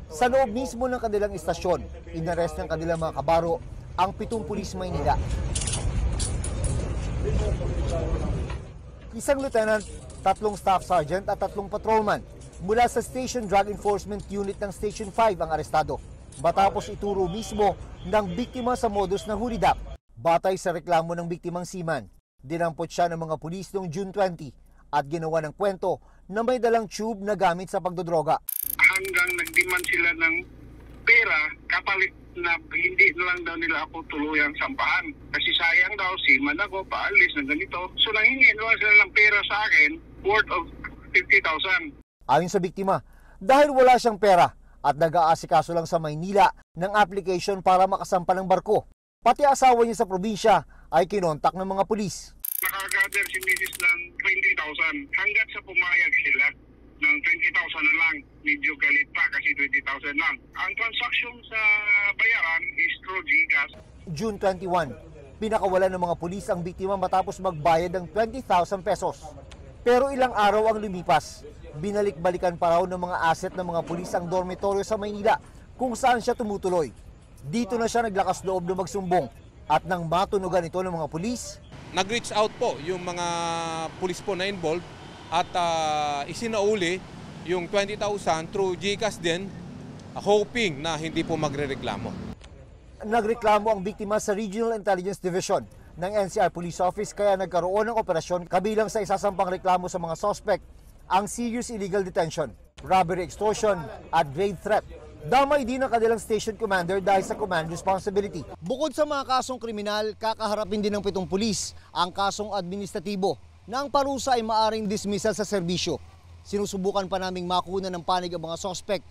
Sa loob mismo ng kanilang istasyon, inarest ng kanilang mga kabaro ang 7 pulis Maynila. Isang lieutenant, 3 staff sergeant at 3 patrolman mula sa Station Drug Enforcement Unit ng Station 5 ang arestado. Matapos ituro mismo ng biktima sa modus ng hulidap. Batay sa reklamo ng biktimang seaman, dinampot siya ng mga pulis noong June 20 at ginawa ng kwento na may dalang tube na gamit sa pagdodroga. Hanggang nagdemand sila ng pera, kapalit na hindi na lang daw nila ako tuluyang sampahan. Kasi sayang daw, seaman ako, paalis na ganito. So nanghingi naman sila ng pera sa akin, worth of 50,000. Ayon sa biktima, dahil wala siyang pera at nag-aasikaso lang sa Maynila ng application para makasampa ng barko, pati asawa niya sa probinsya ay kinontak ng mga pulis. Nakagather si Mrs. ng 20,000 hanggat sa pumayag sila ng 20,000 na lang. Medyo galit pa kasi 20,000 lang. Ang transaction sa bayaran is through GCash. June 21, pinakawalan ng mga pulis ang biktima matapos magbayad ng 20,000 pesos. Pero ilang araw ang lumipas, binalik-balikan pa raw ng mga asset ng mga pulis ang dormitoryo sa Maynila kung saan siya tumutuloy. Dito na siya naglakas loob na magsumbong at nang matunugan ito ng mga pulis, nag-reach out po yung mga pulis po na involved at isinauli yung 20,000 through GCash din, hoping na hindi po magrereklamo. Nagreklamo ang biktima sa Regional Intelligence Division ng NCR Police Office kaya nagkaroon ng operasyon kabilang sa isasampang reklamo sa mga suspect ang serious illegal detention, robbery extortion at grave threat. Damay din ang kanilang station commander dahil sa command responsibility. Bukod sa mga kasong kriminal, kakaharapin din ng 7 pulis ang kasong administratibo na ang parusa ay maaring dismissal sa serbisyo. Sinusubukan pa naming makuna ng panig ang mga suspect